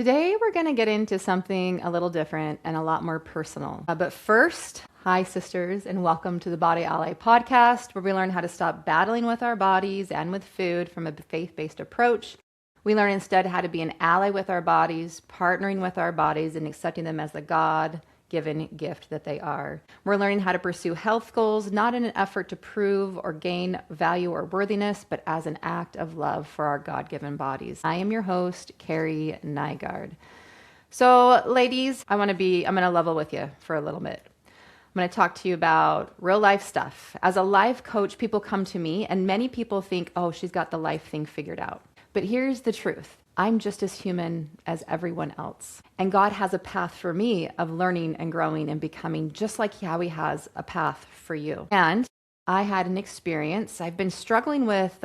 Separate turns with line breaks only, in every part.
Today, we're going to get into something a little different and a lot more personal. But first, hi, sisters, and welcome to the Body Ally podcast, where we learn how to stop battling with our bodies and with food from a faith-based approach. We learn instead how to be an ally with our bodies, partnering with our bodies, and accepting them as the God-given gift that they are. We're learning how to pursue health goals, not in an effort to prove or gain value or worthiness, but as an act of love for our God-given bodies. I am your host, Carrie Nygaard. So, ladies, I'm going to level with you for a little bit. I'm going to talk to you about real life stuff. As a life coach, people come to me, and many people think, oh, she's got the life thing figured out. But here's the truth. I'm just as human as everyone else. And God has a path for me of learning and growing and becoming, just like how He has a path for you. And I had an experience. I've been struggling with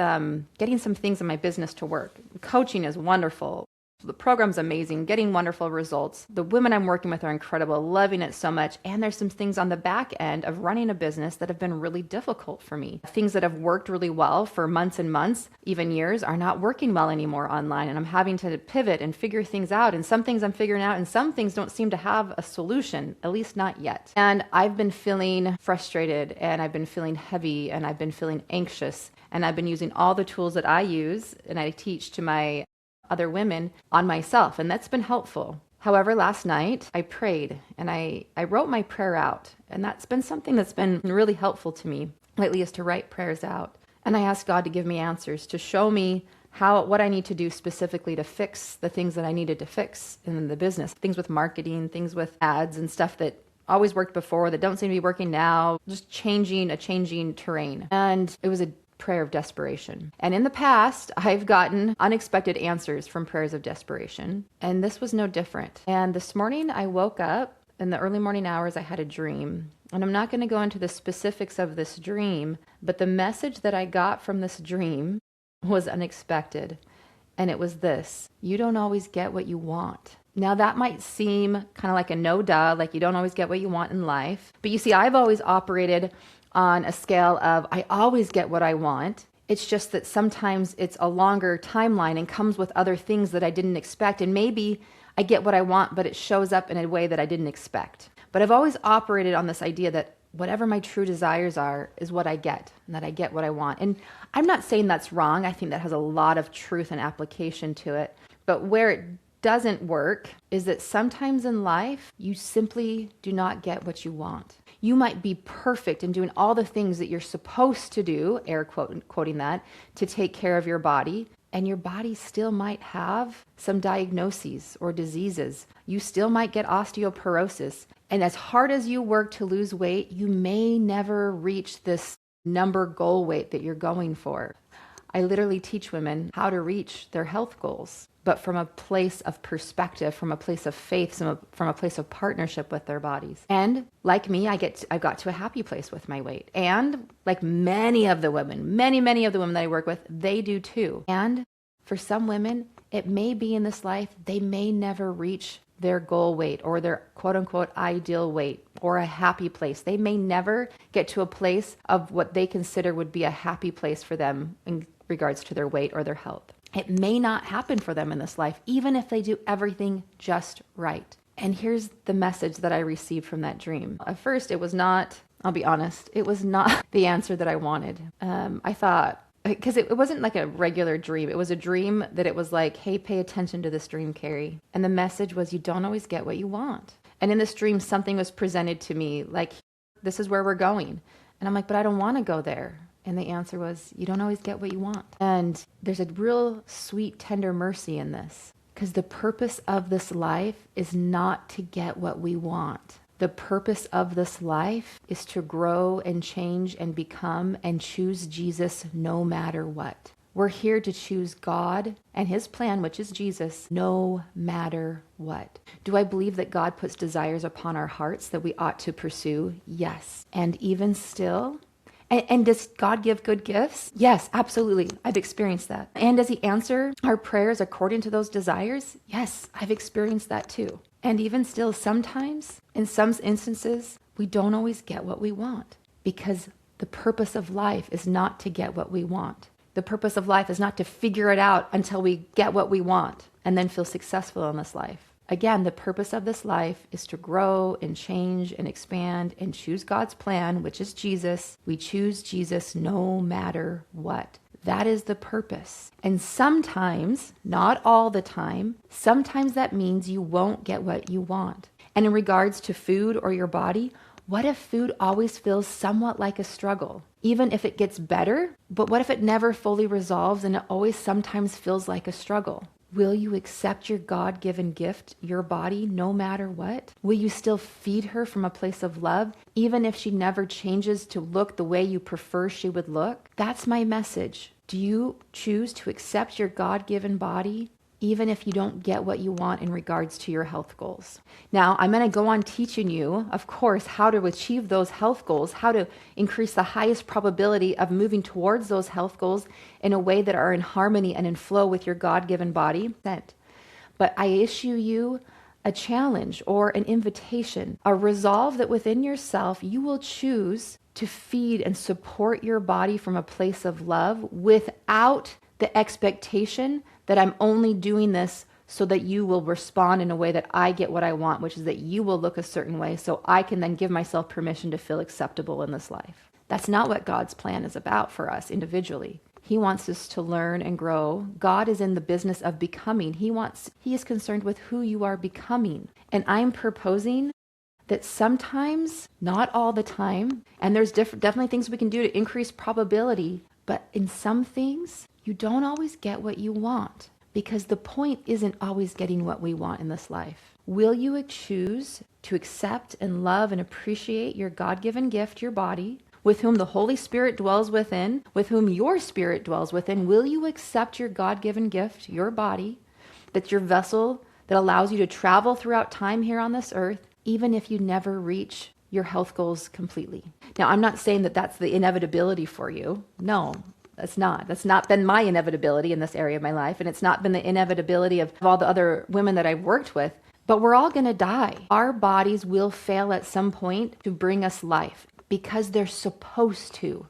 getting some things in my business to work. Coaching is wonderful. The program's amazing, getting wonderful results. The women I'm working with are incredible, loving it so much. And there's some things on the back end of running a business that have been really difficult for me. Things that have worked really well for months and months, even years, are not working well anymore online. And I'm having to pivot and figure things out. And some things I'm figuring out, and some things don't seem to have a solution, at least not yet. And I've been feeling frustrated, and I've been feeling heavy, and I've been feeling anxious. And I've been using all the tools that I use and I teach to my other women on myself, and that's been helpful. However, last night I prayed and I wrote my prayer out, and that's been something that's been really helpful to me lately, is to write prayers out. And I asked God to give me answers, to show me what I need to do specifically to fix the things that I needed to fix in the business, things with marketing, things with ads and stuff that always worked before that don't seem to be working now, just changing terrain. And it was a prayer of desperation. And in the past, I've gotten unexpected answers from prayers of desperation, and this was no different. And this morning I woke up in the early morning hours. I had a dream, and I'm not going to go into the specifics of this dream, but the message that I got from this dream was unexpected. And it was this: you don't always get what you want. Now, that might seem kind of like a no duh, like you don't always get what you want in life. But you see, I've always operated on a scale of I always get what I want. It's just that sometimes it's a longer timeline and comes with other things that I didn't expect. And maybe I get what I want, but it shows up in a way that I didn't expect. But I've always operated on this idea that whatever my true desires are is what I get, and that I get what I want. And I'm not saying that's wrong. I think that has a lot of truth and application to it. But where it doesn't work is that sometimes in life, you simply do not get what you want. You might be perfect in doing all the things that you're supposed to do, quoting that, to take care of your body, and your body still might have some diagnoses or diseases. You still might get osteoporosis. And as hard as you work to lose weight, you may never reach this number goal weight that you're going for. I literally teach women how to reach their health goals, but from a place of perspective, from a place of faith, from a place of partnership with their bodies. And like me, I got to a happy place with my weight. And like many of the women, many of the women that I work with, they do too. And for some women, it may be in this life, they may never reach their goal weight or their quote unquote ideal weight or a happy place. They may never get to a place of what they consider would be a happy place for them in regards to their weight or their health. It may not happen for them in this life, even if they do everything just right. And here's the message that I received from that dream. At first, it was not, I'll be honest, it was not the answer that I wanted. I thought, because it wasn't like a regular dream. It was a dream that it was like, hey, pay attention to this dream, Carrie. And the message was, you don't always get what you want. And in this dream, something was presented to me like, this is where we're going. And I'm like, but I don't want to go there. And the answer was, you don't always get what you want. And there's a real sweet, tender mercy in this, because the purpose of this life is not to get what we want. The purpose of this life is to grow and change and become and choose Jesus no matter what. We're here to choose God and His plan, which is Jesus, no matter what. Do I believe that God puts desires upon our hearts that we ought to pursue? Yes. And even still, and does God give good gifts? Yes, absolutely. I've experienced that. And does He answer our prayers according to those desires? Yes, I've experienced that too. And even still, sometimes, in some instances, we don't always get what we want, because the purpose of life is not to get what we want. The purpose of life is not to figure it out until we get what we want. and then feel successful in this life. Again, the purpose of this life is to grow and change and expand and choose God's plan, which is Jesus. We choose Jesus no matter what. That is the purpose. And sometimes, not all the time, sometimes that means you won't get what you want. And in regards to food or your body, what if food always feels somewhat like a struggle? Even if it gets better, but what if it never fully resolves and it always sometimes feels like a struggle? Will you accept your God-given gift, your body, no matter what? Will you still feed her from a place of love, even if she never changes to look the way you prefer she would look? That's my message. Do you choose to accept your God-given body, even if you don't get what you want in regards to your health goals? Now, I'm going to go on teaching you, of course, how to achieve those health goals, how to increase the highest probability of moving towards those health goals in a way that are in harmony and in flow with your God-given body. But I issue you a challenge or an invitation, a resolve that within yourself you will choose to feed and support your body from a place of love without the expectation that I'm only doing this so that you will respond in a way that I get what I want, which is that you will look a certain way so I can then give myself permission to feel acceptable in this life. That's not what God's plan is about for us individually. He wants us to learn and grow. God is in the business of becoming. He is concerned with who you are becoming. And I'm proposing that sometimes, not all the time, and there's definitely things we can do to increase probability, but in some things, you don't always get what you want, because the point isn't always getting what we want in this life. Will you choose to accept and love and appreciate your God-given gift, your body, with whom the Holy Spirit dwells within, with whom your spirit dwells within? Will you accept your God-given gift, your body, that's your vessel that allows you to travel throughout time here on this earth, even if you never reach your health goals completely? Now, I'm not saying that that's the inevitability for you. No, that's not. That's not been my inevitability in this area of my life, and it's not been the inevitability of all the other women that I've worked with. But we're all going to die. Our bodies will fail at some point to bring us life because they're supposed to.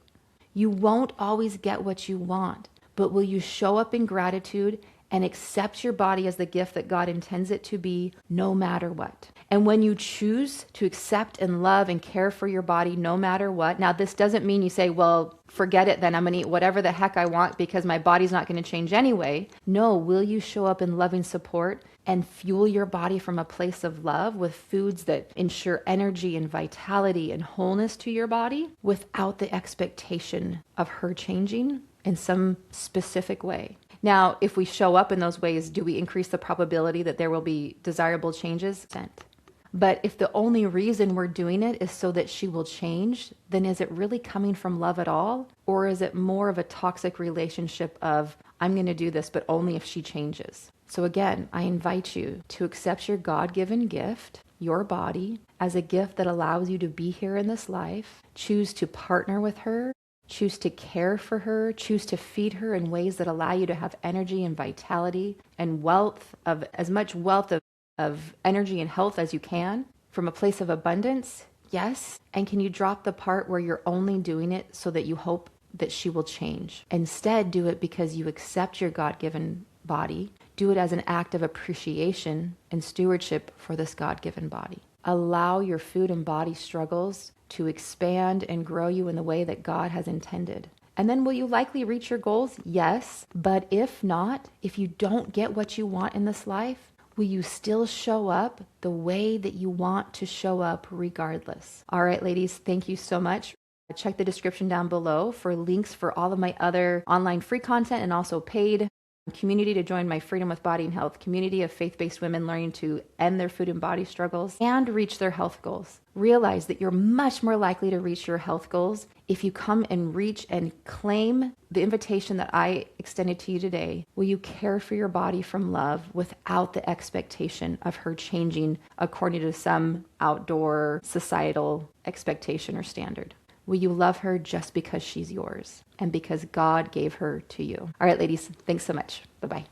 You won't always get what you want, but will you show up in gratitude and accept your body as the gift that God intends it to be, no matter what? And when you choose to accept and love and care for your body no matter what, now this doesn't mean you say, well, forget it, then I'm going to eat whatever the heck I want because my body's not going to change anyway. No, will you show up in loving support and fuel your body from a place of love with foods that ensure energy and vitality and wholeness to your body without the expectation of her changing in some specific way? Now, if we show up in those ways, do we increase the probability that there will be desirable changes? But if the only reason we're doing it is so that she will change, then is it really coming from love at all? Or is it more of a toxic relationship of, I'm going to do this, but only if she changes? So again, I invite you to accept your God-given gift, your body, as a gift that allows you to be here in this life. Choose to partner with her. Choose to care for her. Choose to feed her in ways that allow you to have energy and vitality and as much wealth of energy and health as you can from a place of abundance. Yes. And can you drop the part where you're only doing it so that you hope that she will change? Instead, do it because you accept your God-given body. Do it as an act of appreciation and stewardship for this God-given body. Allow your food and body struggles to expand and grow you in the way that God has intended. And then will you likely reach your goals? Yes. But if not, if you don't get what you want in this life, will you still show up the way that you want to show up regardless? All right, ladies, thank you so much. Check the description down below for links for all of my other online free content and also paid community to join my Freedom with Body and Health community of faith-based women learning to end their food and body struggles and reach their health goals. Realize that you're much more likely to reach your health goals if you come and reach and claim the invitation that I extended to you today. Will you care for your body from love without the expectation of her changing according to some outdoor societal expectation or standard? Will you love her just because she's yours and because God gave her to you? All right, ladies, thanks so much. Bye-bye.